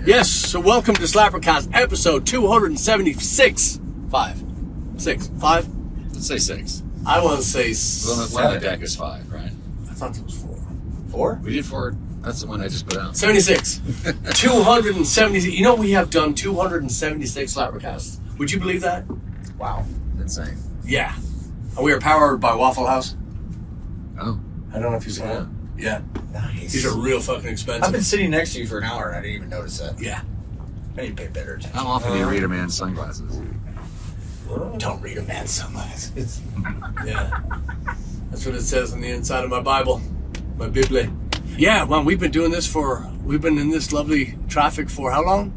Yes, so welcome to SlapperCast episode 276. Six. Five? Let's say 6. I want to say One on the deck is 5, right? I thought it was 4. 4? We did 4. That's the one I just put out. 76. 276. You know, we have done 276 SlapperCasts. Would you believe that? Wow. Insane. Yeah. And we are powered by Waffle House. Oh. I don't know if you saw that. Yeah. Nice. These are real fucking expensive. I've been sitting next to you for an hour and I didn't even notice that. Yeah. I need to pay better attention. How often do you read a man's sunglasses? Don't read a man's sunglasses. Yeah. That's what it says on the inside of my Bible. My Bible. Yeah, well, we've been in this lovely traffic for how long?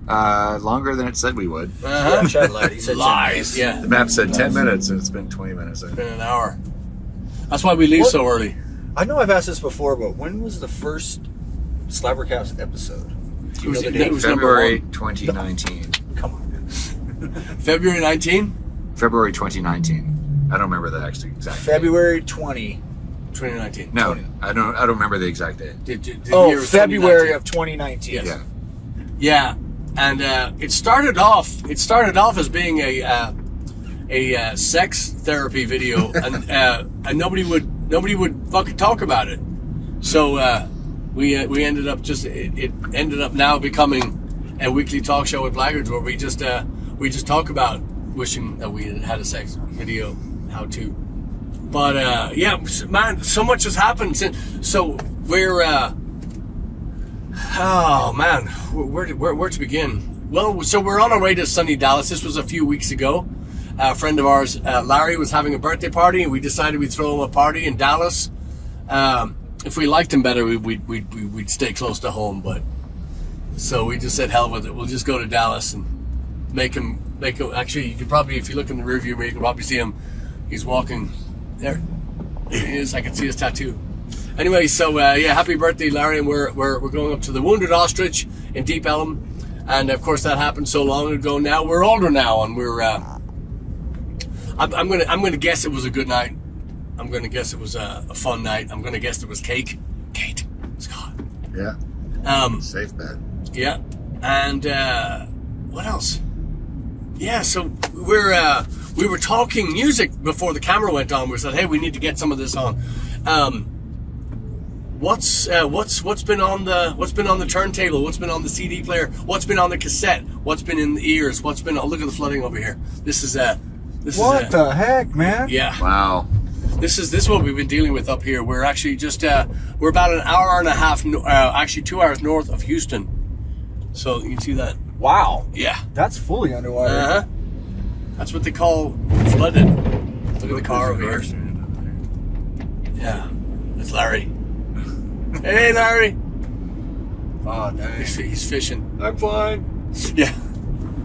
Longer than it said we would. Uh-huh. Shed light. He said Lies. Yeah. The map said 10 minutes, and it's been 20 minutes. It's been an hour. That's why we leave so early. I know I've asked this before, but when was the first SlapperCast episode? Do you know the date? It was February 2019. Come on. February 19? February 2019. I don't remember the actual exact date. February 20. 2019. No, I don't remember the exact date. The year was February 2019. of 2019. Yes. Yeah. Yeah, and it started off as being a sex therapy video, and nobody would fucking talk about it. So we ended up it ended up now becoming a weekly talk show with Blaggards where we just talk about wishing that we had a sex video, how to. But yeah, man, so much has happened since. So we're oh man, where to begin? Well, so we're on our way to sunny Dallas. This was a few weeks ago. A friend of ours, Larry, was having a birthday party, and we decided we'd throw him a party in Dallas. If we liked him better, we'd stay close to home. But so we just said, hell with it. We'll just go to Dallas and make him. Actually, you could probably, if you look in the rearview mirror, you can probably see him. He's walking there. He is. I can see his tattoo. Anyway, so yeah, happy birthday, Larry, and we're going up to the Wounded Ostrich in Deep Ellum, and of course that happened so long ago. Now we're older now, and we're. I'm gonna guess it was a good night. I'm gonna guess it was a fun night. I'm gonna guess it was Kate, Scott. Yeah. Safe bet. Yeah, and what else? Yeah, so we were talking music before the camera went on. We said, hey, we need to get some of this on. What's been on the turntable? What's been on the CD player? What's been on the cassette? What's been in the ears? What's been? Oh, look at the flooding over here. This is the heck, man? Yeah. Wow. This is what we've been dealing with up here. We're actually just we're about an hour and a half, actually 2 hours north of Houston. So you can see that. Wow. Yeah. That's fully underwater. Uh-huh. That's what they call flooded. Look at the car over here. Yeah. That's Larry. Hey, Larry. Oh, dang. He's fishing. I'm fine. Yeah.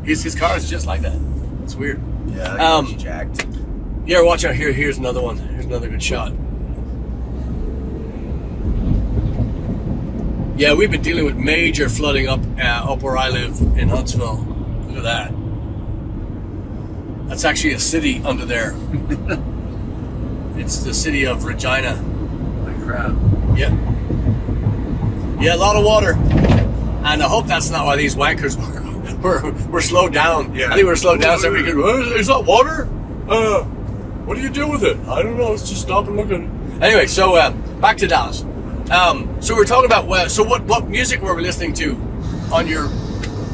His car is just like that. It's weird. Yeah, he's jacked. Yeah, watch out here. Here's another one. Here's another good shot. Yeah, we've been dealing with major flooding up where I live in Huntsville. Look at that. That's actually a city under there. It's the city of Regina. Holy crap. Yeah. Yeah, a lot of water. And I hope that's not why these wankers were slowed down. Yeah. I think we're slowed down so we could, is that water? What do you do with it? I don't know. Let's just stop and look at it. Anyway, so back to Dallas. So we're talking about, so what music were we listening to on your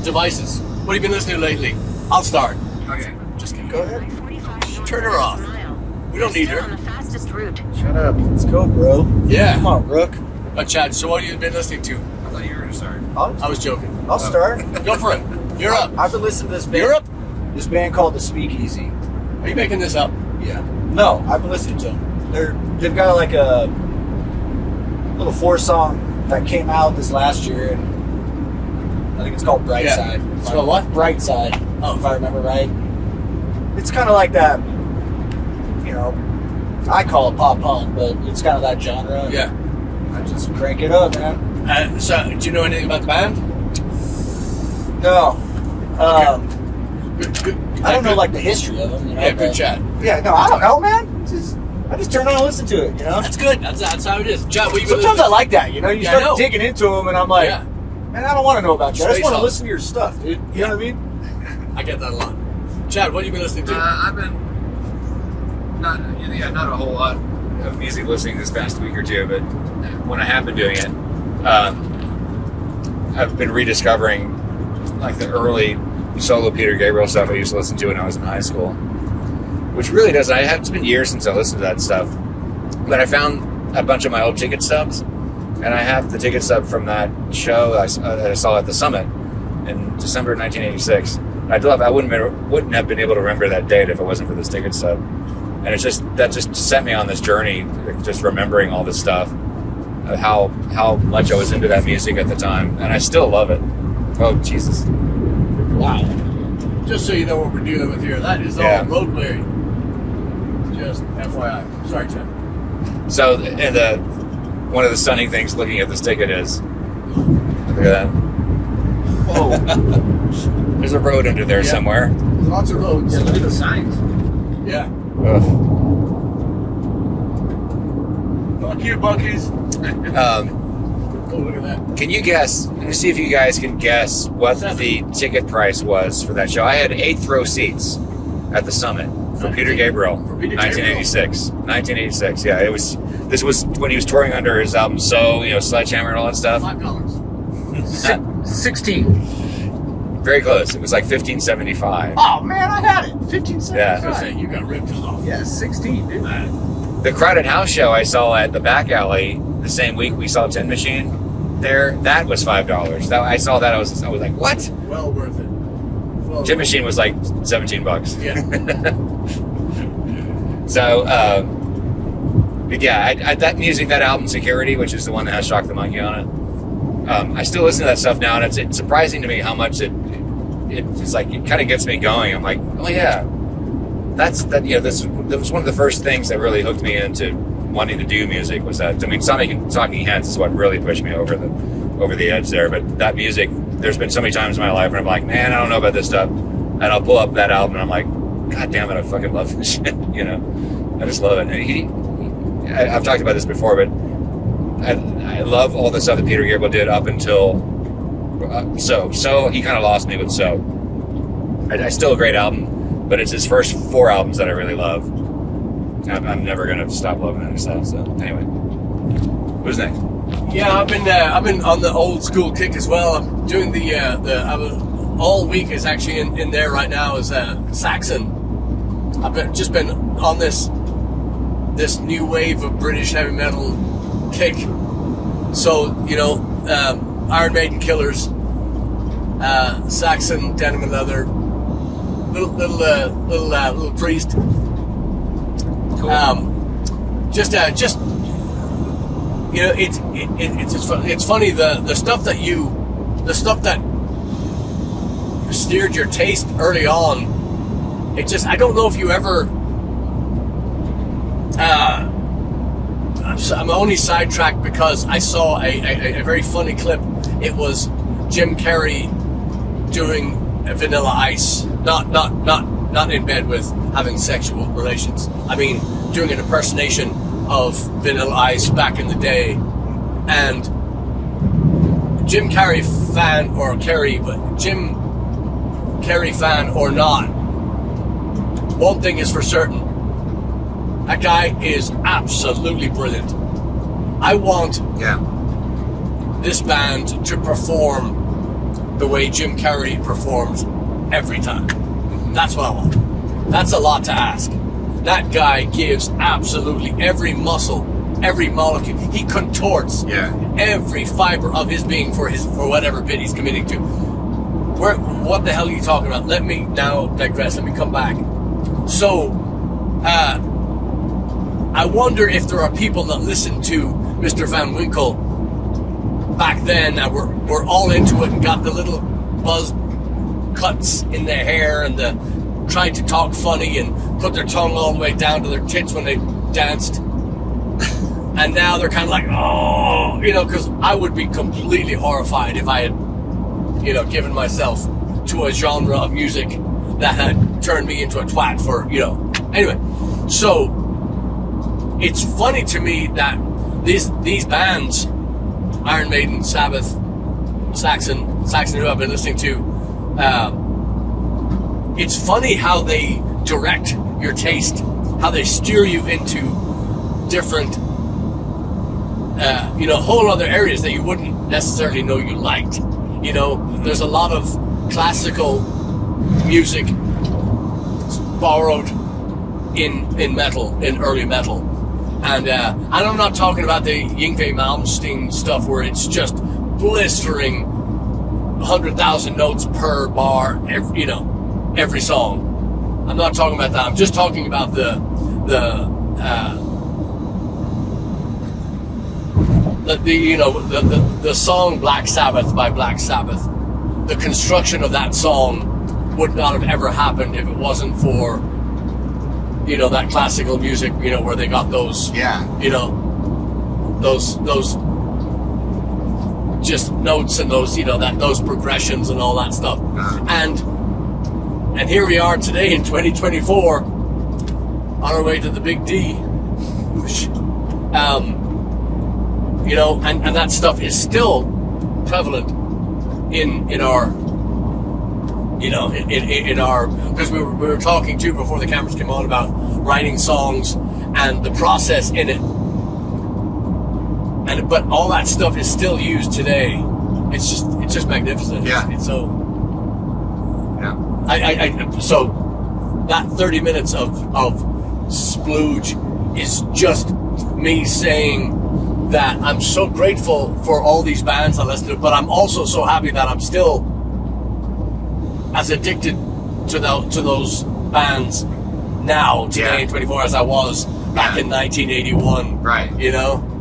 devices? What have you been listening to lately? I'll start. Okay. Just kidding. Go ahead. Turn her off. We don't need her. On the fastest route. Shut up. Let's go, bro. Yeah. Come on, Rook. Chad, so what have you been listening to? I thought you were going to start. I was joking. I'll start. Go for it. You're up. I've been listening to this band. You're up. This band called The Speakeasy. Are you making this up? Yeah. No, I've been listening to them. They've got like a little 4-song that came out this last year, and I think it's called Bright Yeah. Side. It's called what? Bright Side. Oh. If I remember right. It's kind of like that, you know, I call it pop punk, but it's kind of that genre. Yeah. I just crank it up, man. So, do you know anything about the band? No. Good. I don't know like the history of them. You know, Yeah, good but- chat. Yeah, no, I don't know, man. I just turn on and listen to it, you know? That's good. That's how it is. Chad, what you been Sometimes I listening like that, you know? You Yeah, I know. start digging into them, and I'm like, Yeah. Man, I don't want to know about you. I just Space want to Hulk. listen to your stuff, dude. You know what I mean? I get that a lot. Chad, what have you been listening to? I've been not a whole lot of music listening this past week or two, but when I have been doing it, I've been rediscovering like the early solo Peter Gabriel stuff I used to listen to when I was in high school, which really doesn't. It's been years since I listened to that stuff, but I found a bunch of my old ticket stubs, and I have the ticket stub from that show that I saw at the Summit in December 1986. I wouldn't have been able to remember that date if it wasn't for this ticket stub. And that just set me on this journey, just remembering all this stuff, how much I was into that music at the time, and I still love it. Oh Jesus! Wow. Just so you know what we're dealing with here, that is all road weary. Just FYI. Sorry, Chad. So, and one of the stunning things looking at this ticket is, look at that. Whoa. There's a road under there somewhere. There's lots of roads. Yeah, look at the signs. Yeah. Ugh. Fuck you, Bunkies. Oh, look at that. Can you guess? Let me see if you guys can guess what the ticket price was for that show. I had 8th row seats at the Summit for Peter Gabriel, 1986. 1986. Yeah, it was. This was when he was touring under his album So, Sledgehammer and all that stuff. $5. 16. Very close. It was like $15.75. Oh, man, I had it. 15 Yeah. I was gonna say, you got ripped off. Yeah, 16, dude. The Crowded House show I saw at the back alley the same week we saw Tin Machine there. That was $5. I saw that. I was like, what? Well worth it. Well Tin Machine was like $17. Yeah. So, yeah, that music, that album Security, which is the one that has Shock the Monkey on it. I still listen to that stuff now, and it's surprising to me how much it's like, it kind of gets me going. I'm like, oh yeah, that was one of the first things that really hooked me into wanting to do music. Was that, I mean, Talking Heads is what really pushed me over the edge there. But that music, there's been so many times in my life where I'm like, man, I don't know about this stuff, and I'll pull up that album and I'm like, God damn it, I fucking love this shit. I just love it. And I've talked about this before, but I love all the stuff that Peter Gabriel did up until So he kind of lost me with So. I still a great album, but it's his first 4 albums that I really love. I'm never gonna stop loving that stuff. So anyway, who's next? Yeah, I've been on the old school kick as well. I'm doing all week is actually in there right now is Saxon. I've just been on this new wave of British heavy metal kick. So Iron Maiden, Killers, Saxon, Denim and Leather, little Priest. Cool. It's funny the stuff that steered your taste early on. I don't know if you ever. I'm only sidetracked because I saw a very funny clip. It was Jim Carrey doing Vanilla Ice, not in bed with having sexual relations. I mean, doing an impersonation of Vanilla Ice back in the day, and Jim Carrey fan or not, one thing is for certain. That guy is absolutely brilliant. I want this band to perform the way Jim Carrey performs every time. That's what I want. That's a lot to ask. That guy gives absolutely every muscle, every molecule. He contorts every fiber of his being for whatever bit he's committing to. What the hell are you talking about? Let me now digress. Let me come back. So, I wonder if there are people that listen to Mr. Van Winkle back then and were all into it and got the little buzz cuts in their hair and tried to talk funny and put their tongue all the way down to their tits when they danced. And now they're kind of like, oh, because I would be completely horrified if I had, given myself to a genre of music that had turned me into a twat for, Anyway, so it's funny to me that these bands, Iron Maiden, Sabbath, Saxon, who I've been listening to, it's funny how they direct your taste, how they steer you into different, whole other areas that you wouldn't necessarily know you liked. There's a lot of classical music borrowed in metal, in early metal. And I'm not talking about the Yngwie Malmsteen stuff where it's just blistering 100,000 notes per bar, every song. I'm not talking about that. I'm just talking about the song Black Sabbath by Black Sabbath. The construction of that song would not have ever happened if it wasn't for that classical music, where they got those, those just notes and those, those progressions and all that stuff. And here we are today in 2024 on our way to the Big D. And that stuff is still prevalent in our, in our, because we were talking too before the cameras came on about writing songs and the process in it. But all that stuff is still used today. It's just magnificent. Yeah. It's so. Yeah. So that 30 minutes of splooge is just me saying that I'm so grateful for all these bands I listen to, but I'm also so happy that I'm still as addicted to those bands now, today in 24, as I was back in 1981. Right.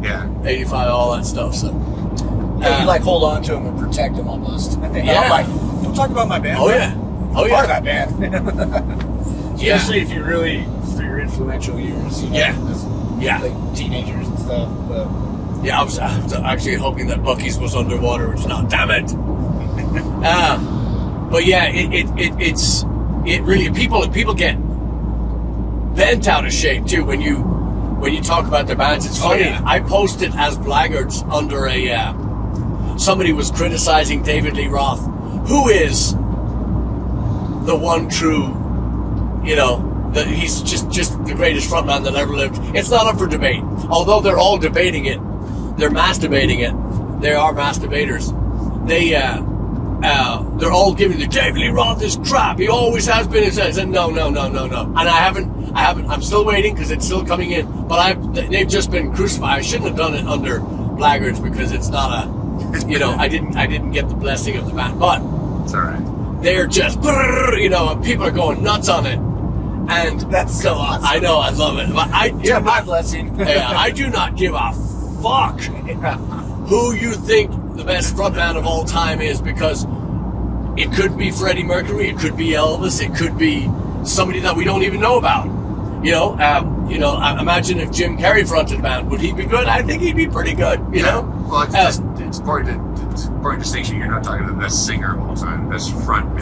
Yeah. 85, all that stuff. So. You hold on to them and protect them almost. Yeah. Don't talk about my band. Oh yeah. Oh yeah. Part of that band. Especially if for your influential years. Yeah. Like teenagers and stuff. But. Yeah, I was actually hoping that Bucky's was underwater. It's not. Damn it. But yeah, it's really people get bent out of shape too when you talk about their bands. It's funny. Yeah. I posted as Blaggards under a somebody was criticizing David Lee Roth, who is the one true, that he's just the greatest frontman that ever lived. It's not up for debate. Although they're all debating it, they're masturbating it. They are masturbators. They're all giving the David Lee Roth is crap. He always has been. He says, no. And I haven't. I'm still waiting because it's still coming in. But they've just been crucified. I shouldn't have done it under Blaggards because it's not a. I didn't get the blessing of the band. But it's all right. They're just, and people are going nuts on it. And that's so awesome. I know, I love it. But my blessing. I do not give a fuck who you think the best frontman of all time is, because it could be Freddie Mercury, it could be Elvis, it could be somebody that we don't even know about. Imagine if Jim Carrey fronted a band, would he be good? I think he'd be pretty good. Well, it's important distinction. You're not talking about the best singer of all time, the best frontman.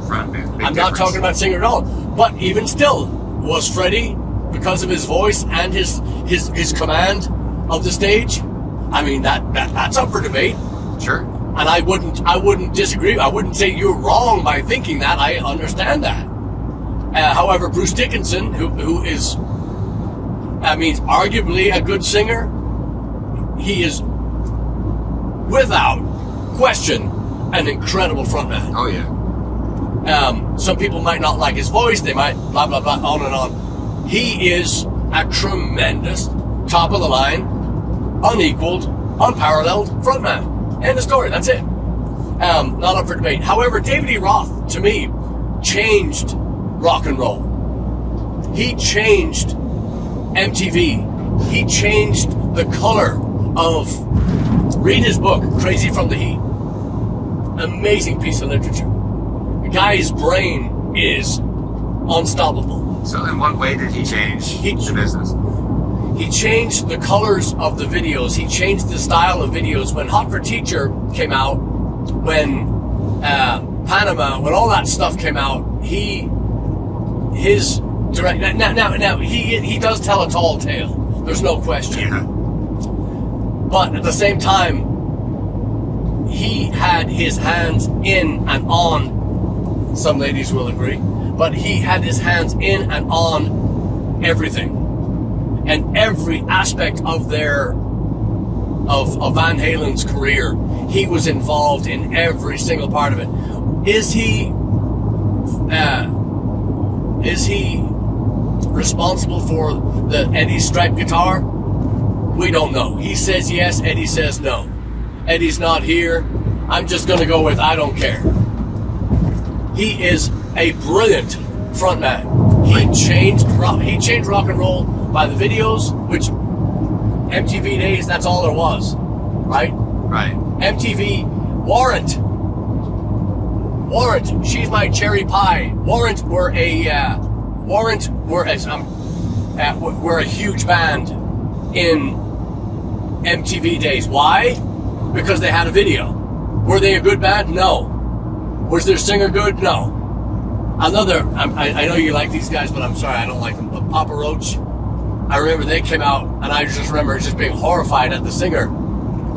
Frontman. I'm not talking about singer at all. But even still, was Freddie, because of his voice and his command of the stage? I mean, that's up for debate. Sure. And I wouldn't disagree. I wouldn't say you're wrong by thinking that. I understand that. However, Bruce Dickinson, who is, arguably a good singer, he is without question an incredible frontman. Oh yeah. Some people might not like his voice. They might blah blah blah, on and on. He is a tremendous, top of the line, unequaled, unparalleled frontman. End of story. That's it. Not up for debate. However, David Lee Roth, to me, changed rock and roll. He changed MTV. He changed the color of. Read his book, Crazy from the Heat. Amazing piece of literature. The guy's brain is unstoppable. So in what way did he change the business? He changed the colors of the videos. He changed the style of videos. When Hot for Teacher came out, when Panama, when all that stuff came out, he does tell a tall tale. There's no question. Yeah. But at the same time, he had his hands in and on, some ladies will agree, but he had his hands in and on everything. And every aspect of of Van Halen's career, he was involved in every single part of it. Is he responsible for the Eddie striped guitar? We don't know. He says yes, Eddie says no. Eddie's not here. I'm just going to go with I don't care. He is a brilliant frontman. He changed rock and roll by the videos, which MTV days, that's all there was, right? Right. MTV, Warrant, She's My Cherry Pie. Warrant were a huge band in MTV days. Why? Because they had a video. Were they a good band? No. Was their singer good? No. Another, I know you like these guys, but I'm sorry, I don't like them. But Papa Roach, I remember they came out, and I just remember just being horrified at the singer.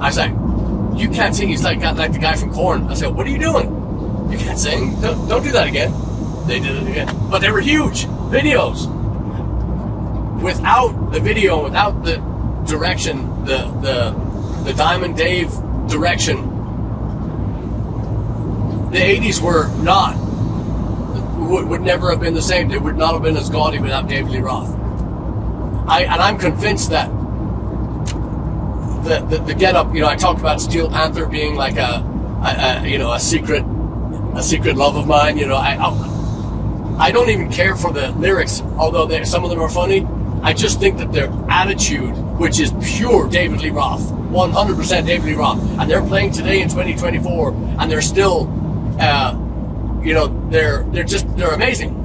I was like, you can't sing. He's like the guy from Korn. I said, what are you doing? You can't sing. Don't do that again. They did it again. But they were huge videos. Without the video, without the direction, the Diamond Dave direction, the 80s would never have been the same. They would not have been as gaudy without David Lee Roth. I'm convinced that the get up, I talked about Steel Panther being like a secret love of mine. I don't even care for the lyrics, although some of them are funny. I just think that their attitude, which is pure David Lee Roth, 100% David Lee Roth, and they're playing today in 2024, and they're still, they're amazing.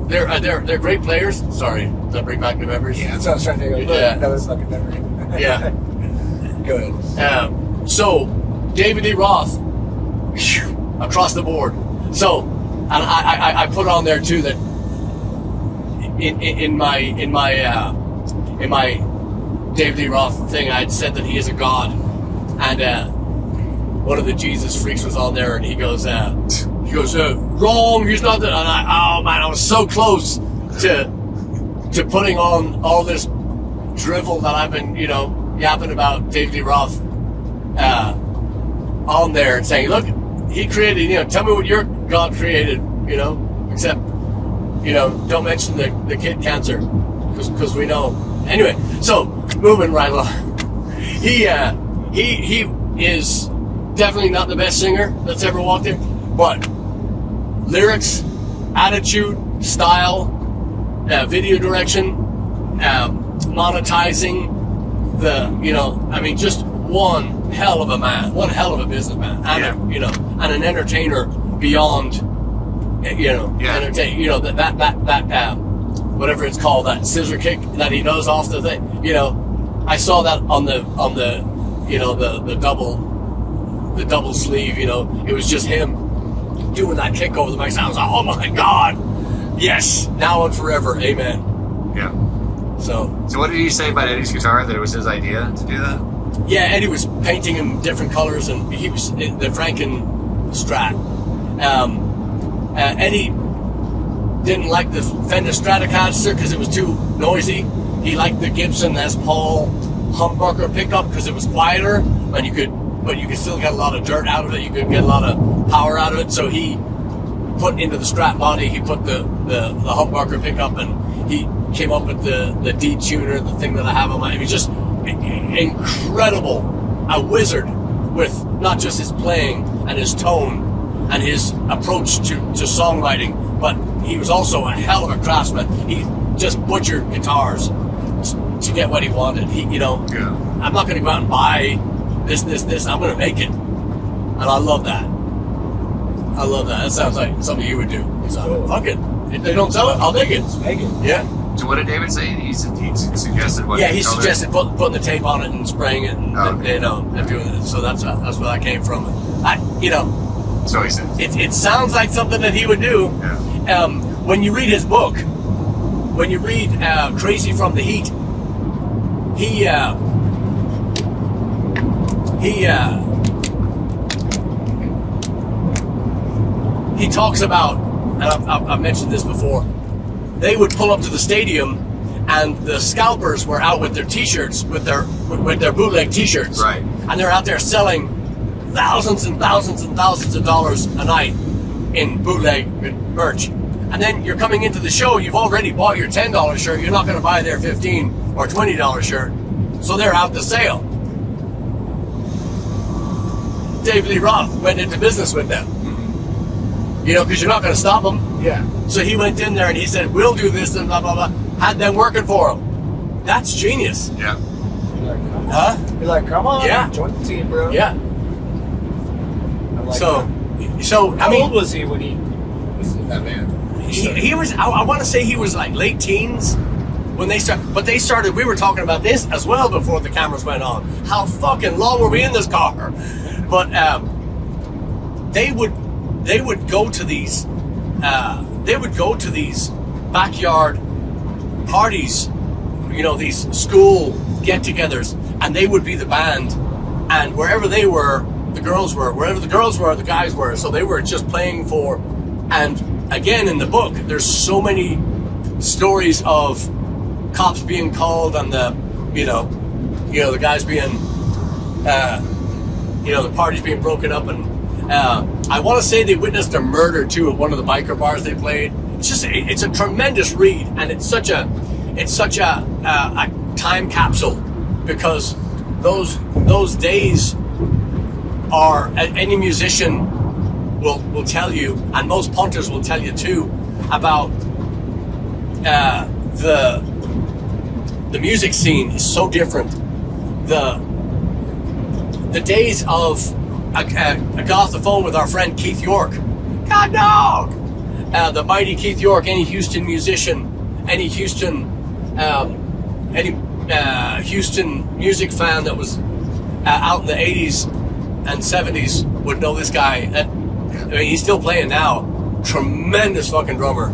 They're great players. Sorry, does that bring back the memories? Yeah, that's what I was trying to go. Yeah. That was fucking memory. Yeah. Go ahead. So, David Lee Roth, across the board. So, and I put on there too that in my David Lee Roth thing, I had said that he is a god, and one of the Jesus freaks was on there, and he goes, wrong. He's not that. And I was so close to putting on all this drivel that I've been, yapping about David Lee Roth on there and saying, look, he created, tell me what your God created, except, don't mention the kid cancer, because we know. Anyway, so moving right along, he is definitely not the best singer that's ever walked in, but lyrics, attitude, style, video direction, monetizing, just one hell of a man, one hell of a businessman, and and an entertainer beyond, entertain, that whatever it's called, that scissor kick that he does off the thing, I saw that on the double sleeve, it was just him doing that kick over the mic. I was like, oh my God, yes, now and forever, amen. Yeah. So what did he say about Eddie's guitar? That it was his idea to do that? Yeah, Eddie was painting him different colors, and he was the Franken Strat. Eddie didn't like the Fender Stratocaster because it was too noisy. He liked the Gibson Les Paul humbucker pickup because it was quieter, and you could still get a lot of dirt out of it. You could get a lot of power out of it. So he put into the Strat body, he put the humbucker pickup, and he came up with the D tuner, the thing that I have on my. He was just incredible, a wizard with not just his playing and his tone and his approach to songwriting, but he was also a hell of a craftsman. He just butchered guitars to get what he wanted. I'm not going to go out and buy this. I'm going to make it, and I love that. That sounds like something you would do. So, fuck it. If they don't sell it, I'll take it. Make it. Yeah. So what did David say? He suggested what? Yeah, he suggested putting the tape on it and spraying it, and and doing it. So that's where I came from. So he said. It sounds like something that he would do. Yeah. When you read his book, when you read Crazy from the Heat, he talks about, and I've mentioned this before, they would pull up to the stadium and the scalpers were out with their t-shirts, with their bootleg t-shirts. Right. And they're out there selling thousands and thousands and thousands of dollars a night in bootleg merch. And then you're coming into the show, you've already bought your $10 shirt, you're not going to buy their $15 or $20 shirt. So they're out to sale. David Lee Roth went into business with them. You know, because you're not going to stop them. Yeah. So he went in there and he said, we'll do this and blah, blah, blah. Had them working for him. That's genius. Yeah. You're like, come on. Yeah. Join the team, bro. Yeah. I like So that. How old was he when he was in that band? he was, I want to say he was like late teens when they started. But they started, we were talking about this as well before the cameras went on. How fucking long were we in this car? But they would go to these backyard parties, you know, these school get-togethers, and they would be the band, and wherever they were, the girls were. Wherever the girls were, the guys were. So they were just playing for. And again, in the book, there's so many stories of cops being called and the guys being, the parties being broken up, and I want to say they witnessed a murder too at one of the biker bars they played. It's a tremendous read, and it's such a time capsule, because those days are, any musician will tell you, and most punters will tell you too, about the music scene is so different. The days of I got off the phone with our friend Keith York. God dog! The mighty Keith York, any Houston musician, any Houston music fan that was out in the 80s and 70s would know this guy. I mean, he's still playing now. Tremendous fucking drummer.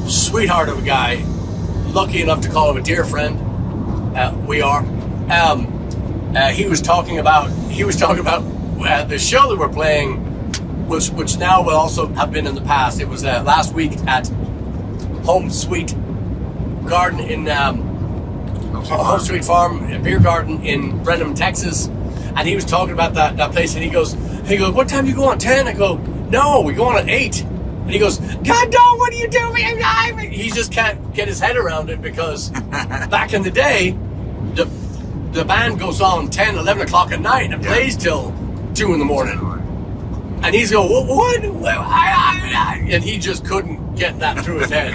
Sweetheart of a guy. Lucky enough to call him a dear friend. We are. He was talking about the show that we're playing, which now will also have been in the past. It was last week at Home Sweet Garden in Home Sweet Farm, a beer garden in Brenham, Texas. And he was talking about that place, and he goes, what time do you go on? 10? I go, no, we go on at 8. And he goes, God, no, what are you doing? He just can't get his head around it, because back in the day, the band goes on 10, 11 o'clock at night and plays till 2 in the morning. And he's going, what? And he just couldn't get that through his head.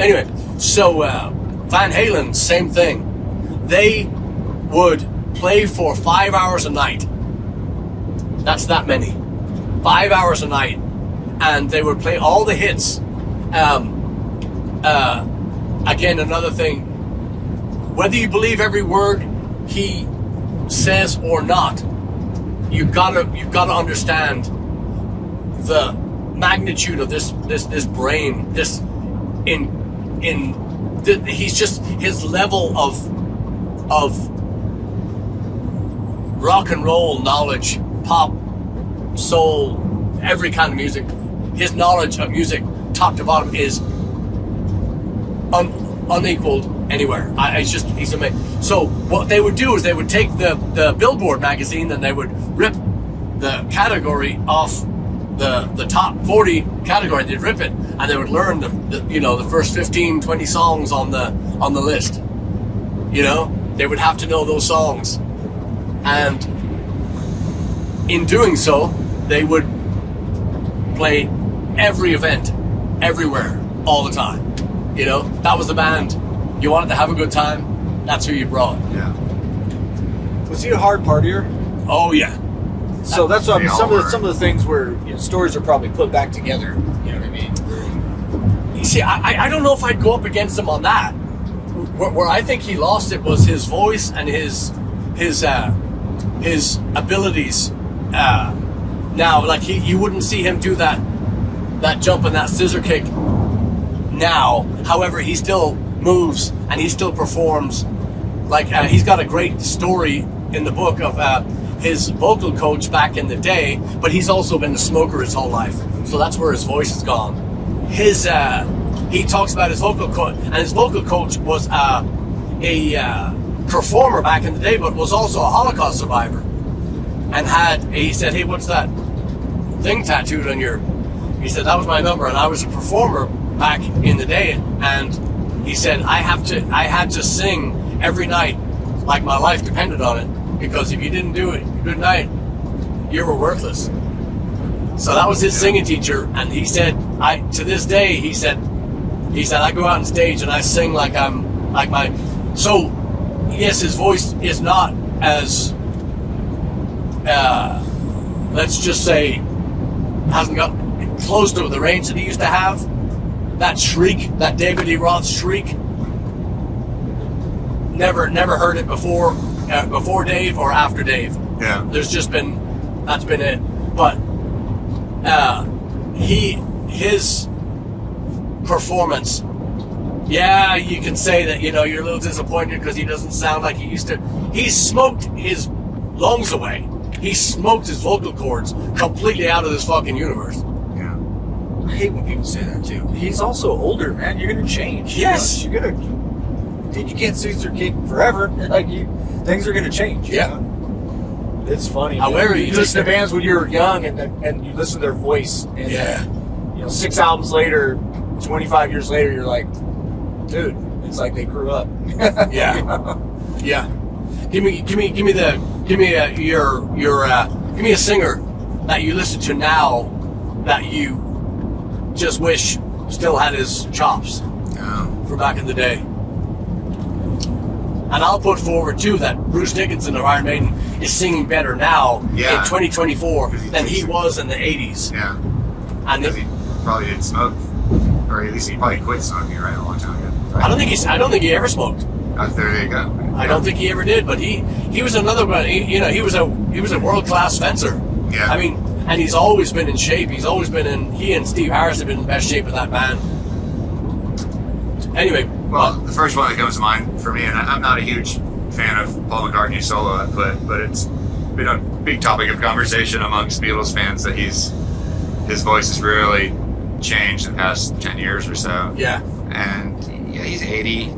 Anyway, so Van Halen, same thing. They would play for 5 hours a night. That's that many. 5 hours a night. And they would play all the hits. Again, another thing, whether you believe every word he says or not, you've got to understand the magnitude of this brain. He's just, his level of rock and roll knowledge, pop, soul, every kind of music. His knowledge of music, top to bottom, is unequaled anywhere. He's amazing. So what they would do is they would take the Billboard magazine and they would rip the category off the top 40 category. They'd rip it and they would learn the first 15, 20 songs on the list. You know, they would have to know those songs, and in doing so, they would play every event, everywhere, all the time. You know, that was the band. You wanted to have a good time, that's who you brought. Yeah. Was he a hard partier? Oh yeah. So that's what I mean. They Some all of the things where stories are probably put back together. You know what I mean? You see, I don't know if I'd go up against him on that. Where I think he lost it was his voice and his abilities. Now, like you wouldn't see him do that jump and that scissor kick now. However, he still moves and he still performs. Like he's got a great story in the book of his vocal coach back in the day, but he's also been a smoker his whole life. So that's where his voice has gone. He talks about his vocal coach, and his vocal coach was a performer back in the day, but was also a Holocaust survivor. And he said, hey, what's that thing tattooed on your... He said, that was my number, and I was a performer back in the day, and he said, I had to sing every night like my life depended on it, because if you didn't do it, good night, you were worthless. So that was his singing teacher, and he said, to this day, he said, I go out on stage and I sing like so, yes, his voice is not as, let's just say, hasn't got close to the range that he used to have. That shriek, that David Lee Roth shriek, never heard it before Dave or after Dave. Yeah. That's been it. But his performance, yeah, you can say that, you're a little disappointed because he doesn't sound like he used to. He smoked his lungs away. He smoked his vocal cords completely out of this fucking universe. Yeah. I hate when people say that too. He's also older, man. You're gonna change. Yes. You're gonna. Dude, you can't stay your kid forever. Things are gonna change. Yeah. It's funny. However, you listen to bands when you were young, and you listen to their voice, and Yeah. 6 albums later, 25 years later, you're like, dude, it's like they grew up. Yeah. Yeah. Give me a singer that you listen to now that you just wish still had his chops from back in the day. And I'll put forward too that Bruce Dickinson of Iron Maiden is singing better now in 2024 than he was in the 80s. Yeah. And Because he probably didn't smoke, or at least he probably quit smoking, right, a long time ago. Right? I don't think he ever smoked. There you go. I don't think he ever did, but he was another one. He was a world-class fencer. Yeah. I mean, and he's always been in shape. He and Steve Harris have been in the best shape of that band. Anyway. Well, the first one that comes to mind for me, and I'm not a huge fan of Paul McCartney's solo output, but it's been a big topic of conversation amongst Beatles fans that his voice has really changed in the past 10 years or so. Yeah. And yeah, he's 80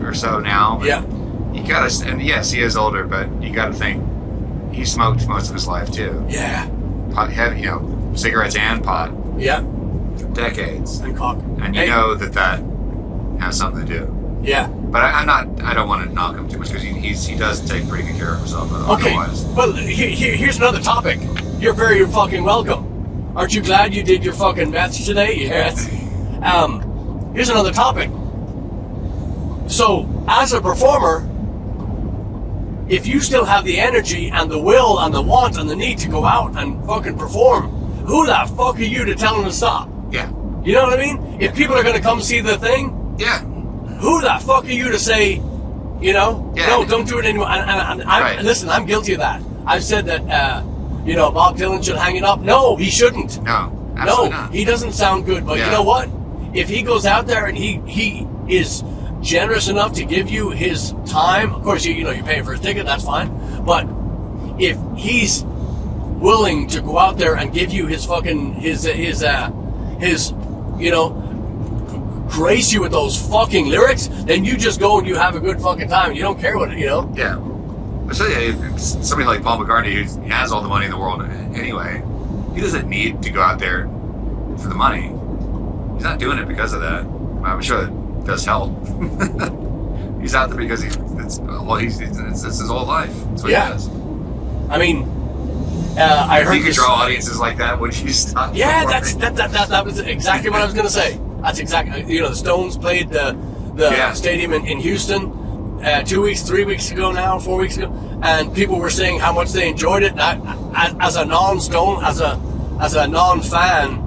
or so now. Yeah. You gotta, and yes, he is older, but you gotta think he smoked most of his life too. Yeah. Pot, cigarettes and pot. Yeah. For decades. And cock. And you know that has something to do. Yeah. But I don't want to knock him too much because he does take pretty good care of himself. Okay. Otherwise. Well, here's another topic. You're very fucking welcome. Aren't you glad you did your fucking meth today? Yes. Here's another topic. So, as a performer, if you still have the energy and the will and the want and the need to go out and fucking perform, who the fuck are you to tell them to stop? Yeah. You know what I mean? If people are going to come see the thing, Yeah. who the fuck are you to say, no, don't do it anymore? Right. Listen, I'm guilty of that. I've said that, Bob Dylan should hang it up. No, he shouldn't. No. Absolutely not. He doesn't sound good. But Yeah. you know what? If he goes out there and he is generous enough to give you his time, of course, you're paying for his ticket, that's fine. But if he's willing to go out there and give you his fucking, grace you with those fucking lyrics, then you just go and you have a good fucking time. And you don't care what it. Yeah. So yeah, somebody like Paul McCartney who has all the money in the world anyway, he doesn't need to go out there for the money. He's not doing it because of that. I'm sure it does help. He's out there because it's his whole life. That's what he does. I mean, I heard if you could draw audiences like that, would you stop? Yeah, that was exactly what I was going to say. That's exactly, the Stones played the stadium in Houston 3 weeks ago now, 4 weeks ago, and people were saying how much they enjoyed it. As a non-Stone, as a non-fan,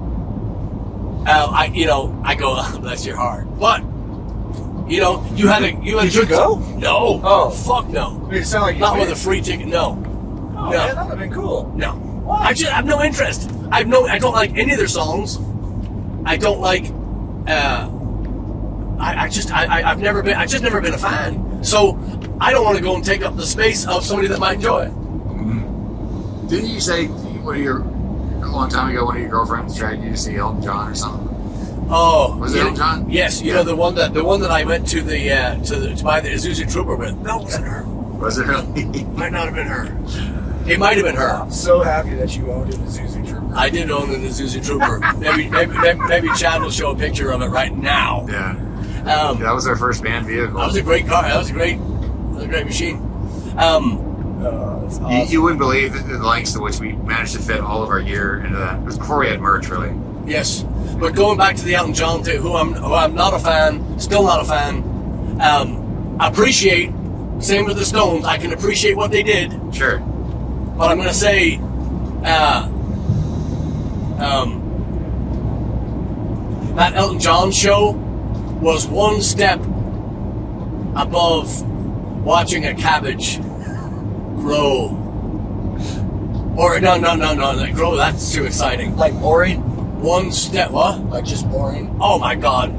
I go, oh, bless your heart. But you had a Did you go? No. Oh, fuck no. It sounded like you Not did. with a free ticket. No. Oh, No. man, that would have been cool. No. Why? I have no interest. I don't like any of their songs. I don't like. I've just never been a fan. So I don't want to go and take up the space of somebody that might enjoy it. Didn't you say a long time ago one of your girlfriends dragged you to see Elton John or something? Oh, was it Elton John? Yes, you know the one that I went to to buy the Isuzu Trooper with. That wasn't her. Was it really? Might not have been her. It might have been her. I'm so happy that you owned an Isuzu Trooper. I did own an Isuzu Trooper. maybe Chad will show a picture of it right now. Yeah. That was our first band vehicle. That was a great car. That was a great machine. That's awesome. You wouldn't believe the lengths to which we managed to fit all of our gear into that. It was before we had merch, really. Yes, but going back to the Elton John thing, who I'm not a fan, still not a fan. Appreciate. Same with the Stones. I can appreciate what they did. Sure. But I'm going to say, that Elton John show was one step above watching a cabbage grow. Or no, grow. That's too exciting. Like boring? One step. What? Like just boring? Oh my God!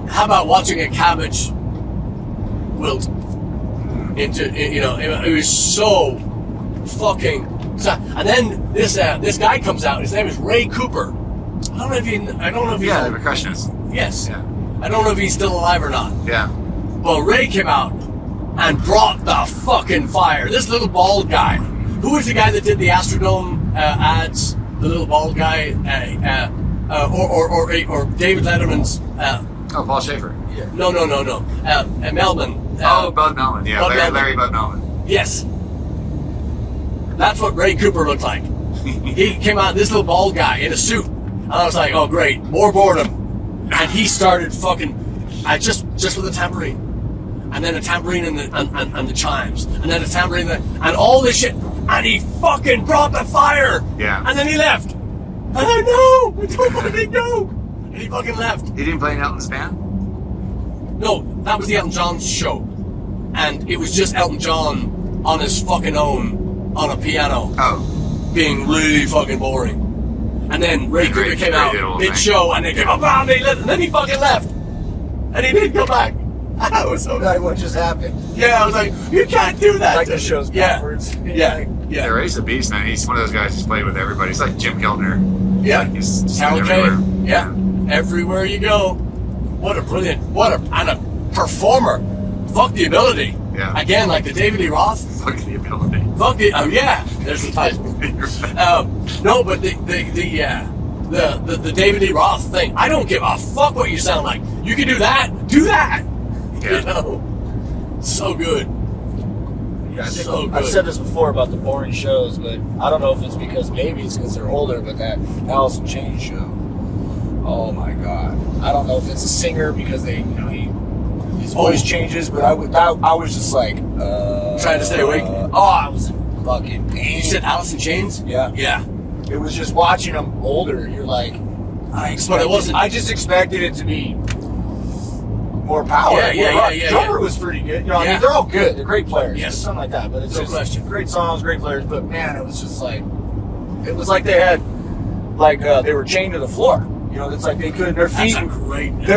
How about watching a cabbage wilt into? It was so fucking. And then this guy comes out. His name is Ray Cooper. I don't know if he's. Yeah, the percussionist. Yes. Yeah. I don't know if he's still alive or not. Yeah. But Ray came out and brought the fucking fire. This little bald guy. Who was the guy that did the Astrodome ads? The little bald guy, or David Letterman's. Paul Schaefer. Yeah. No. Melman. Bud Melman. Yeah, Bud Larry Bud Melman. Yes. That's what Ray Cooper looked like. He came out, this little bald guy in a suit. And I was like, oh great, more boredom. And he started fucking, just with a tambourine. And then a tambourine and the chimes. And then a tambourine and all this shit. And he fucking brought the fire. Yeah. And then he left. And I know, I don't want to go. And he fucking left. He didn't play in Elton's band? No, that was the Elton John show. And it was just Elton John on his fucking own on a piano. Oh. Being really fucking boring. And then Ray Cooper came out mid-show and they came up and then he fucking left. And he didn't come back. I was so Like what just happened? Yeah, I was like, you can't do that. Like the show's backwards. Yeah. Yeah, Ray's a beast, man. He's one of those guys who's played with everybody. He's like Jim Keltner. Yeah. Like he's just Carol everywhere. Kay. Yeah. Everywhere you go. What a brilliant, and a performer. Fuck the ability. Yeah. Again, like the David Lee Roth. Fuck the ability. Fuck the, yeah. There's the title. No, but the David Lee Roth thing. I don't give a fuck what you sound like. You can do that. Do that. Yeah. You know? So good. Yeah, I think So good. I've said this before about the boring shows, but I don't know if it's because maybe it's because they're older, but that Alice in Chains show. Oh my God. I don't know if it's a singer because his voice changes, but I was just like Trying to stay awake? I was in fucking pain. You said Alice in Chains? Yeah. Yeah. It was just watching them older. You're like, I just expected it to be more power. Yeah. Drummer was pretty good. You know, I mean, they're all good. They're great players. Yes. Something like that. But it's No just question. great songs, great players. But man, it was just like, it was like they had, they were chained to the floor. You know, it's like they couldn't. Their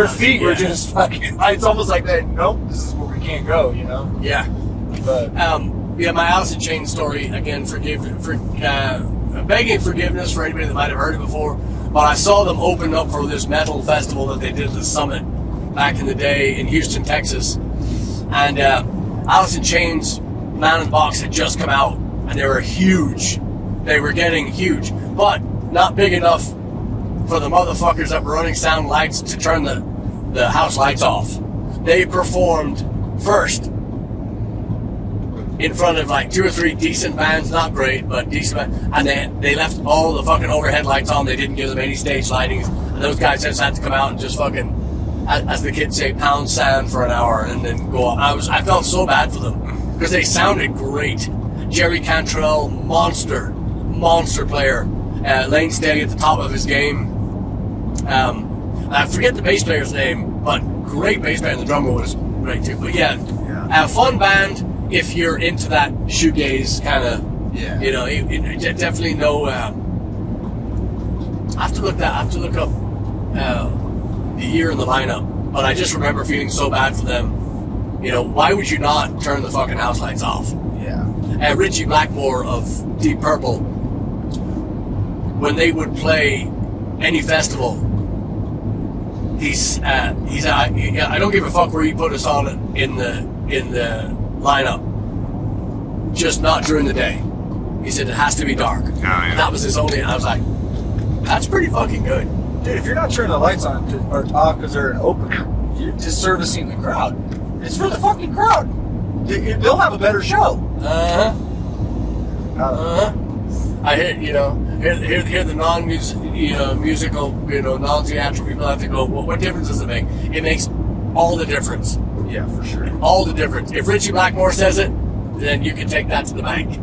feet were just fucking. It's almost like that. Nope, this is where we can't go. You know. Yeah. But my Alice in Chains story again. Begging forgiveness for anybody that might have heard it before, but I saw them open up for this metal festival that they did at the Summit back in the day in Houston, Texas, and Alice in Chains, Man in the Box had just come out, and they were huge. They were getting huge, but not big enough for the motherfuckers that were running sound lights to turn the house lights off. They performed first in front of like 2 or 3 decent bands, not great, but decent bands, and they left all the fucking overhead lights on. They didn't give them any stage lightings, and those guys just had to come out and just fucking, as the kids say, pound sand for an hour and then go on. I felt so bad for them because they sounded great. Jerry Cantrell, monster player. Lane Staley at the top of his game. I forget the bass player's name, but great bass player, and the drummer was great too. But yeah. A fun band if you're into that shoegaze kind of. Yeah. You know, it definitely no. I have to look up the year and the lineup, but I just remember feeling so bad for them. You know, why would you not turn the fucking house lights off? yeah. Richie Blackmore of Deep Purple when they would play any festival, he's I don't give a fuck where you put us on in the lineup, just not during the day. He said it has to be dark. Oh, yeah. And that was his only. I was like, that's pretty fucking good. Dude, if you're not turning the lights on or off because they're an open, you're just servicing the crowd. It's for the fucking crowd. They'll have a better show. I hear the musical, non-theatrical people have to go, well, what difference does it make? It makes all the difference. Yeah, for sure. All the difference. If Richie Blackmore says it, then you can take that to the bank.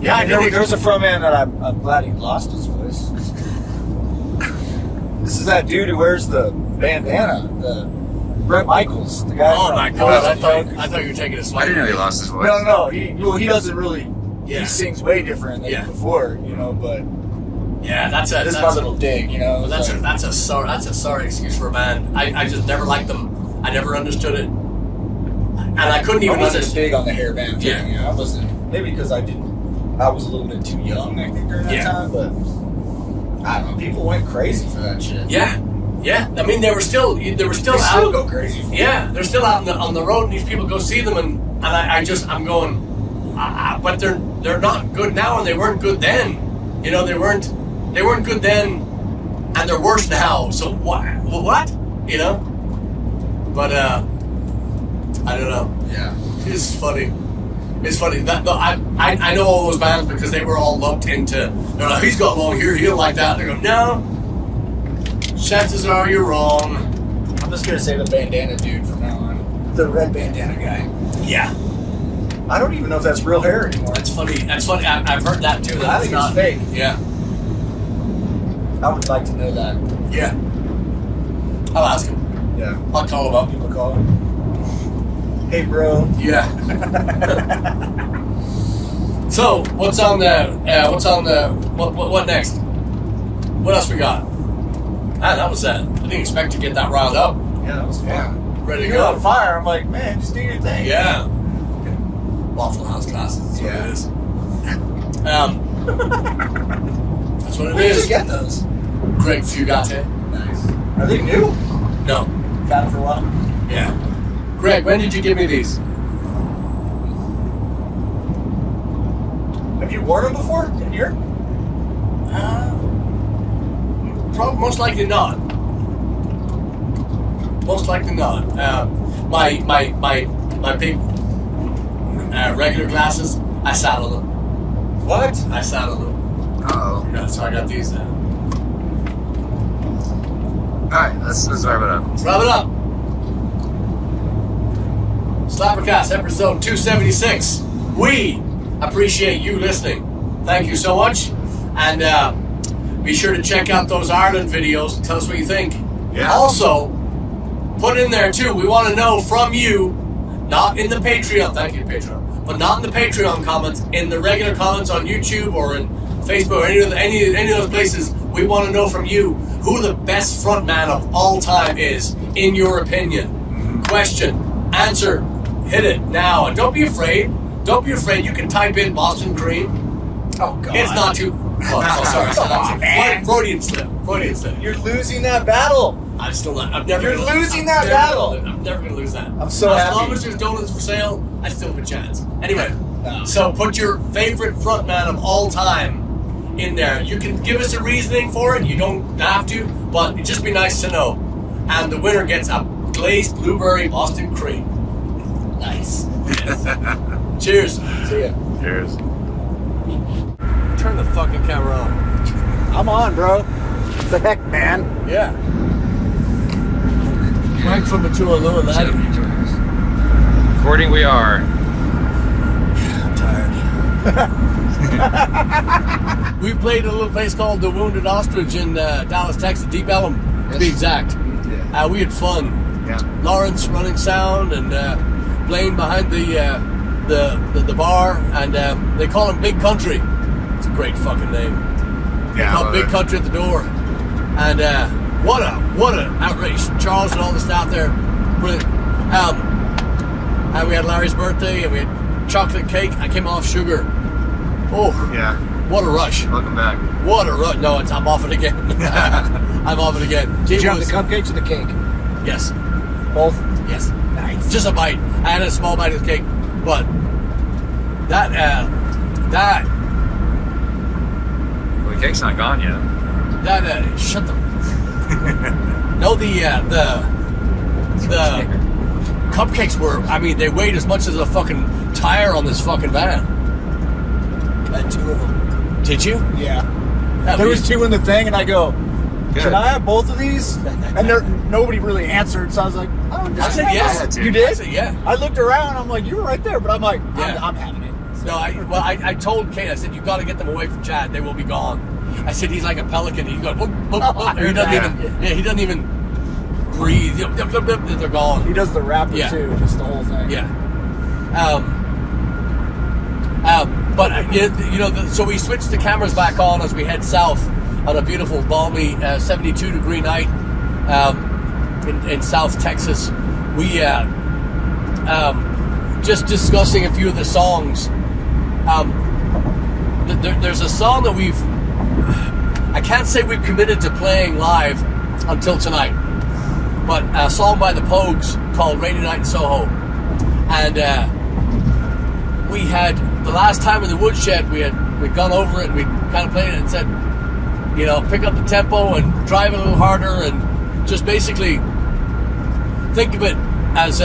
Yeah, there's a frontman that I'm glad he lost his voice. This is that dude who wears the bandana, the Brett Michaels, the guy. Oh from my God! I Poison thought you were taking a swipe. I didn't know he lost his voice. No. He doesn't really. Yeah. He sings way different than before, But yeah, that's my little dig, That's a sorry excuse for a band. I just never liked them. I never understood it, and I couldn't even I wasn't understand. big on the hair band thing. Yeah. I wasn't. Maybe because I was a little bit too young, I think, during that time. But I don't know. People went crazy for that shit. Yeah. I mean, they still They out. still go crazy for it. Yeah, they're still out on the road, and these people go see them, and I'm going, but they're not good now, and they weren't good then. They weren't good then, and they're worse now. So what? But I don't know. Yeah. It's funny. It's funny. I know all those bands because they were all lumped into. They're like, he's got long hair, he'll like that. They go, no. Chances are you're wrong. I'm just gonna say the bandana dude from now on. The red bandana guy. Yeah. I don't even know if that's real hair anymore. That's funny. I've heard that too. I think it's fake. Yeah. I would like to know that. Yeah. I'll ask him. Yeah. I'll call him up. People call him. Hey, bro. Yeah. So what's on the what next? What else we got? That was that. I didn't expect to get that riled up. Yeah, that was fun. Ready to You're go. on fire. I'm like, man, just do your thing. Yeah. Waffle House classes. That's what it is. That's what it Where did is. you get those? Greg Fugate. Nice. Are they new? No. Got them for a while. Yeah. Greg, when did you give me these? Have you worn them before in here? Probably, most likely not. Most likely not. My big regular glasses, I sat on them. What? I sat on them. Uh-oh. Yeah, so I got these. Alright, let's wrap it up. Let's wrap it up. SlapperCast episode 276. We appreciate you listening. Thank you so much. And be sure to check out those Ireland videos and tell us what you think. Yeah. Also, put in there too, we want to know from you, not in the Patreon, thank you Patreon, but not in the Patreon comments, in the regular comments on YouTube or in Facebook or any of those places. We want to know from you who the best frontman of all time is, in your opinion. Question, answer, hit it now. And don't be afraid. You can type in Boston Cream. Oh, God. It's not too... Oh, sorry. Freudian slip. You're losing that battle. I'm still not. I'm never. You're gonna, losing I'm that never battle. Gonna, I'm never gonna lose that. I'm so as happy. long as there's donuts for sale, I still have a chance. Anyway, No. so put your favorite frontman of all time in there. You can give us a reasoning for it. You don't have to, but it'd just be nice to know. And the winner gets a glazed blueberry Boston cream. Nice. Yes. Cheers. See ya. Cheers. Turn the fucking camera on. I'm on, bro. The heck, man. Yeah. Frank from Matua lad. Recording we are. I'm tired. We played at a little place called the Wounded Ostrich in Dallas, Texas, Deep Ellum, to be exact. Yeah. We had fun. Yeah. Lawrence running sound and Blaine behind the bar, and they call him Big Country. It's a great fucking name. They call Big Country at the door, and what a outrage! Charles and all the staff there, brilliant. And we had Larry's birthday, and we had chocolate cake. I came off sugar. Oh Yeah. What a rush. Welcome back. What a rush. No, I'm off it again. I'm off it again. Did you have the cupcakes or the cake? Yes. Both? Yes. Nice. Just a bite. I had a small bite of the cake, but that Well, the cake's not gone yet. shut the. No, the cupcakes were. I mean, they weighed as much as a fucking tire on this fucking van. I had 2 of them. Did you? Yeah. Yeah, There was 2 in the thing, and I go, Good. can I have both of these? And nobody really answered, so I was like, oh, I said yes. I had to. You did? I said yeah. I looked around, I'm like, you were right there, but I'm like, Yeah. I'm having it. So. No, I told Kate, I said, you got to get them away from Chad. They will be gone. I said, he's like a pelican. He's going, he doesn't even breathe. Yep, they're gone. He does the rapper Yeah. too, just the whole thing. Yeah. But so we switched the cameras back on as we head south on a beautiful, balmy 72-degree night in South Texas. We just discussing a few of the songs. There's a song that I can't say we've committed to playing live until tonight, but a song by the Pogues called Rainy Night in Soho. And we had, the last time in the woodshed, we'd gone over it, we'd kind of played it and said, pick up the tempo and drive it a little harder, and just basically think of it as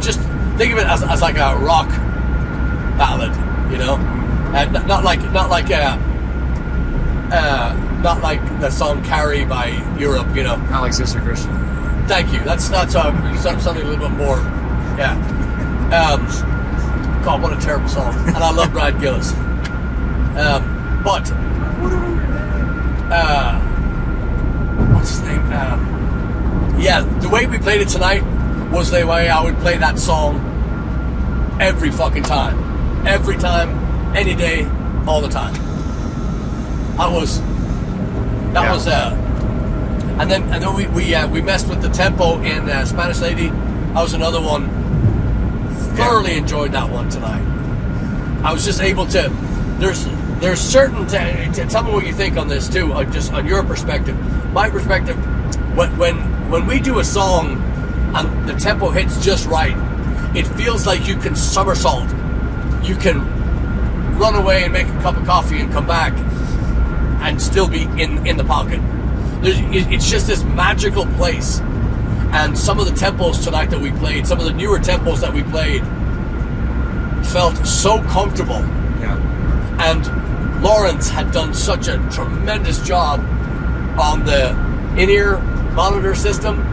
just think of it as like a rock ballad, and not like the song "Carrie" by Europe, Not like Sister Christian. Thank you. That's something a little bit more. Yeah. God, what a terrible song. And I love Brad Gillis. But what's his name? Yeah, the way we played it tonight was the way I would play that song every fucking time. Every time, any day, all the time. And then we messed with the tempo in Spanish Lady. That was another one. Thoroughly enjoyed that one tonight. I was just able to. There's certain. Tell me what you think on this too. Just on your perspective. My perspective. When we do a song and the tempo hits just right, it feels like you can somersault. You can run away and make a cup of coffee and come back and still be in the pocket. It's just this magical place. And some of the tempos tonight that we played, some of the newer tempos that we played, felt so comfortable. Yeah. And Lawrence had done such a tremendous job on the in-ear monitor system.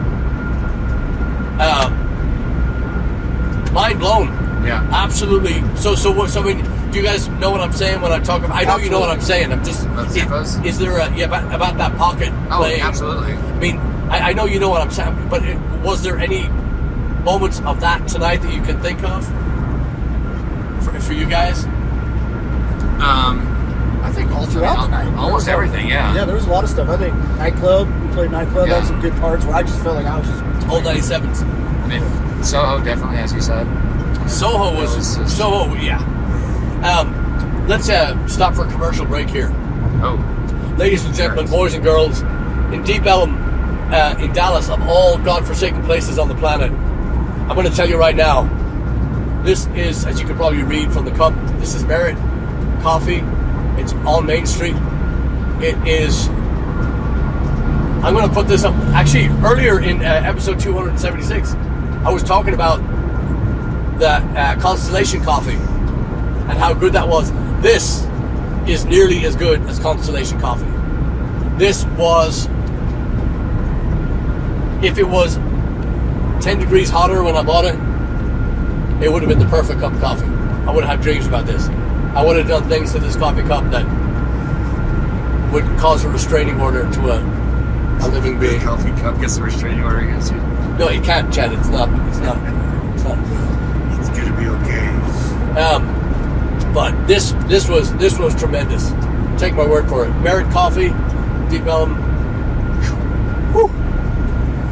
Mind blown. Yeah. Absolutely. So I mean, do you guys know what I'm saying when I talk about? I know you know what I'm saying. I'm just. About tempos? Is there about that pocket playing? Absolutely. I mean, I know you know what I'm saying, but was there any moments of that tonight that you can think of for you guys? I think all throughout the night. Almost everything, yeah. Yeah, there was a lot of stuff. I think Nightclub, we played Nightclub, Yeah. had some good parts where I just felt like I was just... Old 97s. I mean, Soho definitely, as you said. Soho was Soho, yeah. Let's stop for a commercial break here. Oh. Ladies and gentlemen, boys and girls, in Deep Ellum, in Dallas, of all godforsaken places on the planet, I'm going to tell you right now, this is, as you can probably read from the cup, this is Merit Coffee. It's on Main Street. It is, I'm going to put this up, actually, earlier in episode 276, I was talking about the Constellation Coffee and how good that was. This is nearly as good as Constellation Coffee. This was, if it was 10 degrees hotter when I bought it, it would have been the perfect cup of coffee. I would have had dreams about this. I would have done things to this coffee cup that would cause a restraining order to a living being. The coffee cup gets a restraining order against you. No, it can't, Chad. It's not. It's It's gonna be okay. But this was tremendous. Take my word for it. Merit Coffee, Deep Ellum. Whew.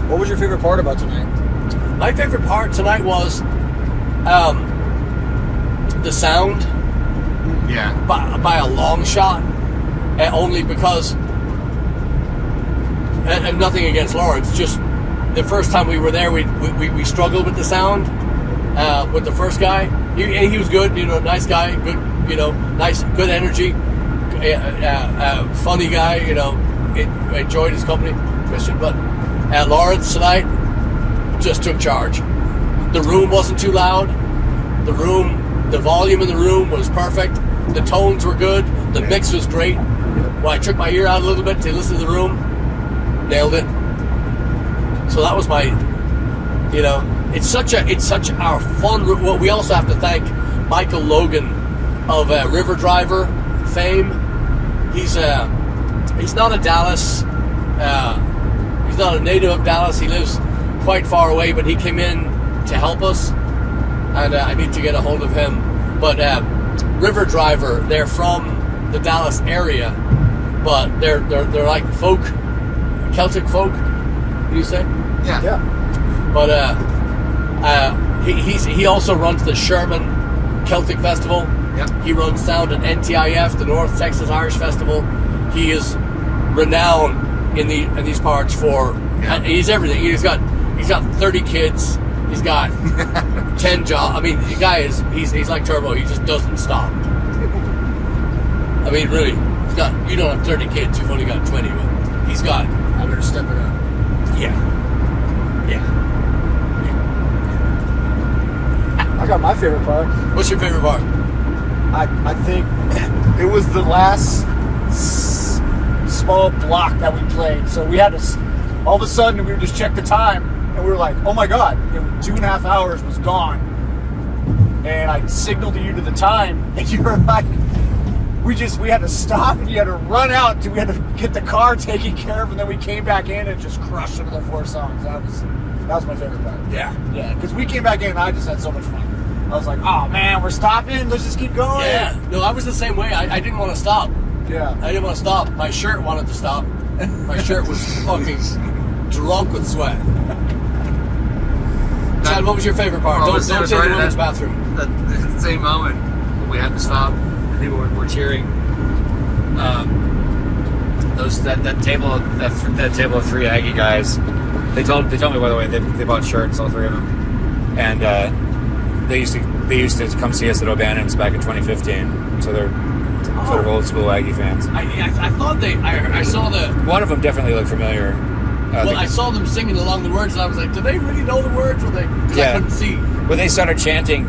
What was your favorite part about tonight? My favorite part tonight was the sound Yeah. by a long shot, only because, and nothing against Lawrence, just the first time we were there, we struggled with the sound with the first guy. He was good, nice guy, good, nice, good energy, funny guy, enjoyed his company, Christian. But Lawrence tonight just took charge. The room wasn't too loud. The volume in the room was perfect. The tones were good. The mix was great. Well, I took my ear out a little bit to listen to the room. Nailed it. So that was my, it's such our fun. Well, we also have to thank Michael Logan of River Driver fame. He's not a Dallas. He's not a native of Dallas. He lives quite far away, but he came in to help us, and I need to get a hold of him. But River Driver, they're from the Dallas area, but they're like folk, Celtic folk. You say? Yeah. But he also runs the Sherman Celtic Festival. Yep. He runs sound at NTIF, the North Texas Irish Festival. He is renowned in these parts for. Yeah. He's everything. He's got 30 kids. He's got 10 jobs. I mean, the guy he's like Turbo. He just doesn't stop. I mean, really, you don't have 30 kids. You've only got 20. But he's got. I better step it up. Yeah. I got my favorite part. What's your favorite part? I think it was the last small block that we played. So we had to, all of a sudden, we would just check the time, and we were like, oh my God, 2.5 hours was gone. And I signaled you to the time, and you were like, we had to stop, and you had to run out, we had to get the car taken care of, and then we came back in and just crushed another 4 songs. That was my favorite part. Yeah. Yeah, because we came back in, and I just had so much fun. I was like, oh man, we're stopping, let's just keep going. Yeah. No, I was the same way. I didn't want to stop. Yeah. I didn't want to stop. My shirt wanted to stop. My shirt was fucking drunk with sweat. Chad, what was your favorite part? Don't say the women's bathroom. That same moment when we had to stop, and people were cheering. That table of 3 Aggie guys. They told me, by the way, they bought shirts, all 3 of them, and they used to come see us at O'Bannon's back in 2015. So they're sort of old school Aggie fans. I thought I saw the. One of them definitely looked familiar. I saw them singing along the words, and I was like, do they really know the words? Or because I couldn't see. When they started chanting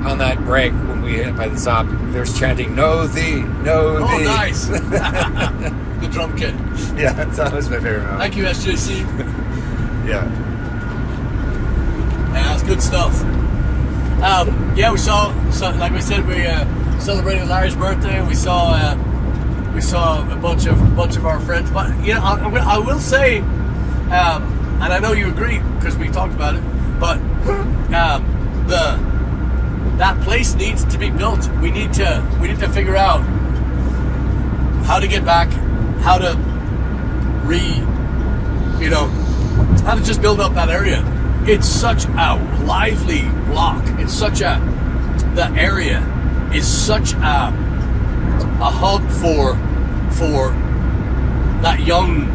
on that break, when we hit by the stop, they were chanting, "Know thee, know thee." Oh, nice. The drum kit. Yeah, that was my favorite moment. Thank you, SJC. Yeah. Yeah, that's good stuff. We saw, like we said, we celebrated Larry's birthday. We saw a bunch of our friends. But I will say, and I know you agree because we talked about it. But that place needs to be built. We need to figure out how to get back, how to how to just build up that area. It's such a lively block. The area is such a hub for that young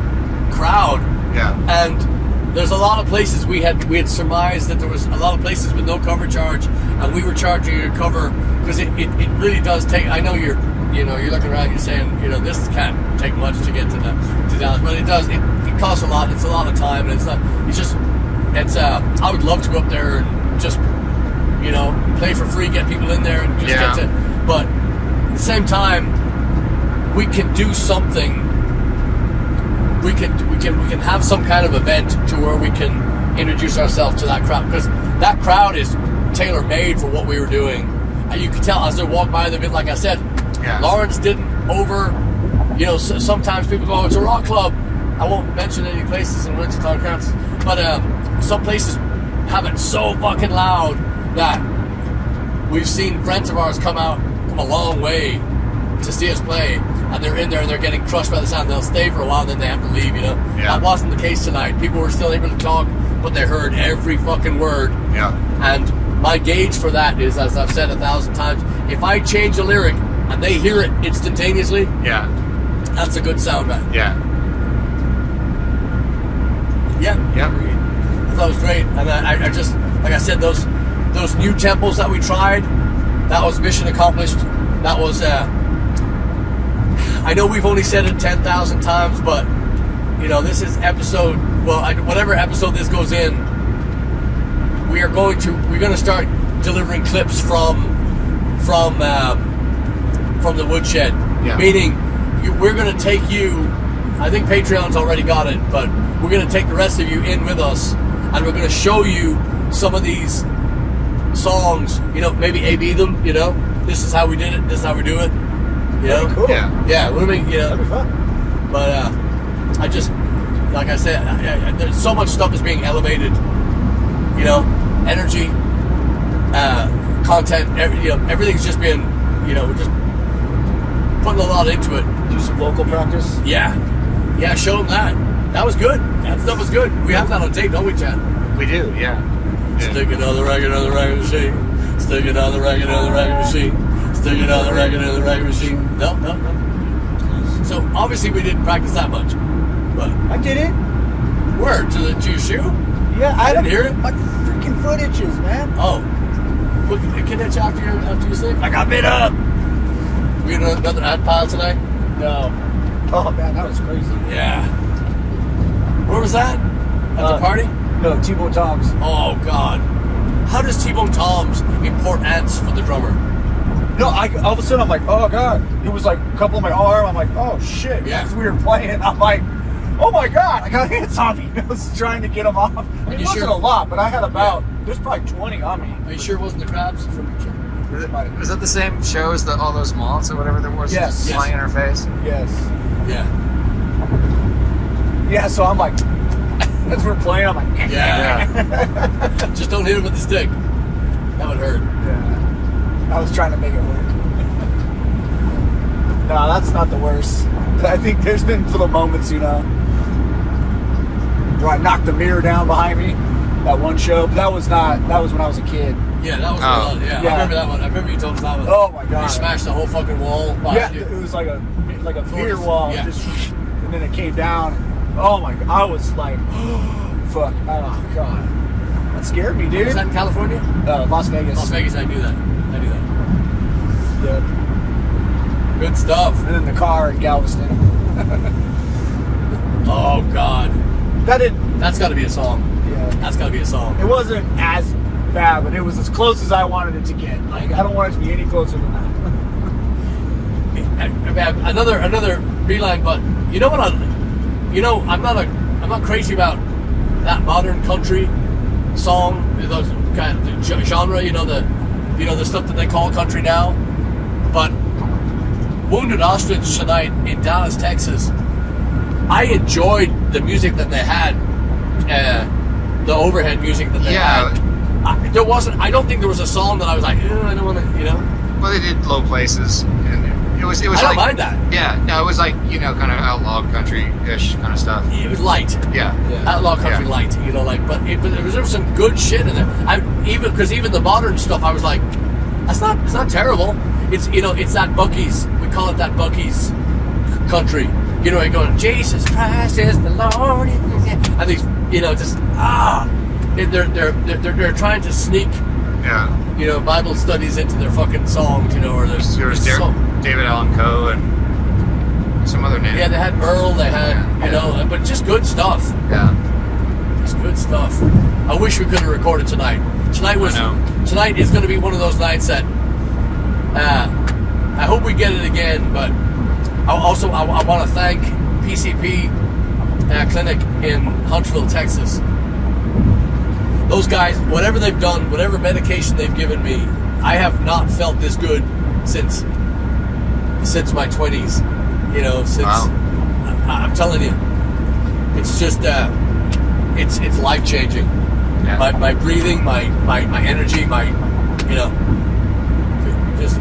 crowd. Yeah. And there's a lot of places we had surmised that there was a lot of places with no cover charge, and we were charging a cover because it really does take. I know you're looking around, you're saying this can't take much to get to Dallas, but it does. It costs a lot. It's a lot of time, and it's not. I would love to go up there and just play for free, get people in there, and just get to. But at the same time, we can do something. We can have some kind of event to where we can introduce ourselves to that crowd, because that crowd is tailor made for what we were doing. And you could tell as they walk by the bit, like I said, Lawrence didn't sometimes people go, it's a rock club. I won't mention any places in Wichita, Kansas, but some places have it so fucking loud that we've seen friends of ours come a long way to see us play, and they're in there and they're getting crushed by the sound. They'll stay for a while, and then they have to leave. That wasn't the case tonight. People were still able to talk, but they heard every fucking word. Yeah. And my gauge for that is, as I've said 1,000 times, if I change a lyric and they hear it instantaneously, Yeah. that's a good sound man. Yeah. Yeah. Yeah. I thought it was great. And I just, like I said, those new tempos that we tried, that was mission accomplished. That was, I know we've only said it 10,000 times, but, this is episode, whatever episode this goes in, we're going to start delivering clips from the woodshed. Yeah. Meaning, we're going to take you, I think Patreon's already got it, but we're going to take the rest of you in with us, and we're going to show you some of these songs, maybe A-B them, this is how we did it, this is how we do it, That'd be cool. Yeah. Yeah, what I mean, That'd be fun. but I just, like I said, there's so much stuff is being elevated, energy, content, everything's just been, we're just putting a lot into it. Do some local practice. Yeah, show them that. That was good. That stuff was good. We have that on tape, don't we, Chad? We do, yeah. Stick it on the record machine. Stick it on the record machine. Stick it on the record machine. No. So obviously we didn't practice that much, but I did it. word to your shoe. Yeah, I didn't hear it. My freaking foot itches, man. Oh, look, can it after you sing? I got bit up. We had another ad pile tonight. No. Oh man, that was crazy. Yeah. Where was that? At the party? No, T-Bone Tom's. Oh God. How does T-Bone Tom's import ants for the drummer? No, all of a sudden I'm like, oh god. It was like a couple on my arm. I'm like, oh shit. Yeah. As we were playing, I'm like, oh my god, I got ants on me. I was trying to get them off. I mean, it you wasn't sure? a lot, but I had about, there's probably 20 on me. Are you sure it wasn't the crabs? Was that the same show as all those moths or whatever there was Yes. just flying in our face? Yes. Yeah. Yeah, so I'm like, as we're playing, I'm like, Yeah. Just don't hit it with the stick. That would hurt. yeah. I was trying to make it work. No, that's not the worst. I think there's been little moments, where I knocked the mirror down behind me. That one show, but that was when I was a kid. Yeah, that was yeah. Yeah. I remember that one. I remember you told us that one. Oh my god! You smashed the whole fucking wall Yeah, behind you. it was like a mirror wall, Yeah. and then it came down. Oh my god! I was like, fuck! Oh god! That scared me, dude. Was that in California? Las Vegas. Las Vegas, I knew that. Yeah. Good stuff. And then the car in Galveston. Oh God. That didn't. That's got to be a song. Yeah. That's got to be a song. It wasn't as bad, but it was as close as I wanted it to get. Like I don't want it to be any closer than that. Another beeline, but you know what? I'm not crazy about that modern country song, those kind of the genre. The stuff that they call country now. But Wounded Ostrich tonight in Dallas, Texas. I enjoyed the music that they had, the overhead music that they had. I don't think there was a song that I was like, I don't want to, Well, they did Low Places, and it was I don't like, mind that. Yeah, no, it was like, kind of outlaw country-ish kind of stuff. It was light. Yeah. Outlaw country light, but there was some good shit in there. Even the modern stuff, I was like, it's not terrible. It's it's that Bucky's. We call it that Bucky's country. You're going, Jesus Christ is the Lord, and these, they're trying to sneak, Bible studies into their fucking songs, or there's David Allen Coe and some other name. Yeah, they had Earl, they had, but just good stuff. Yeah. Just good stuff. I wish we could have recorded tonight. Tonight is going to be one of those nights that I hope we get it again, but I want to thank PCP Clinic in Huntsville, Texas. Those guys, whatever they've done, whatever medication they've given me, I have not felt this good since my 20s. Wow. I'm telling you, it's just it's life changing. Yeah. My breathing, my energy, just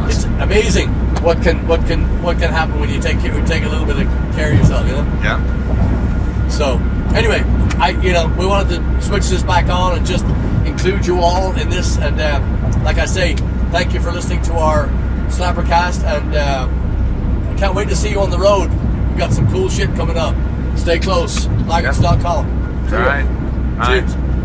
it's amazing what can happen when you take a little bit of care of yourself. Yeah. So anyway, we wanted to switch this back on and just include you all in this. And like I say, thank you for listening to our SlapperCast, and I can't wait to see you on the road. We've got some cool shit coming up. Stay close. Blaggards.com. All right. Bye. Cheers.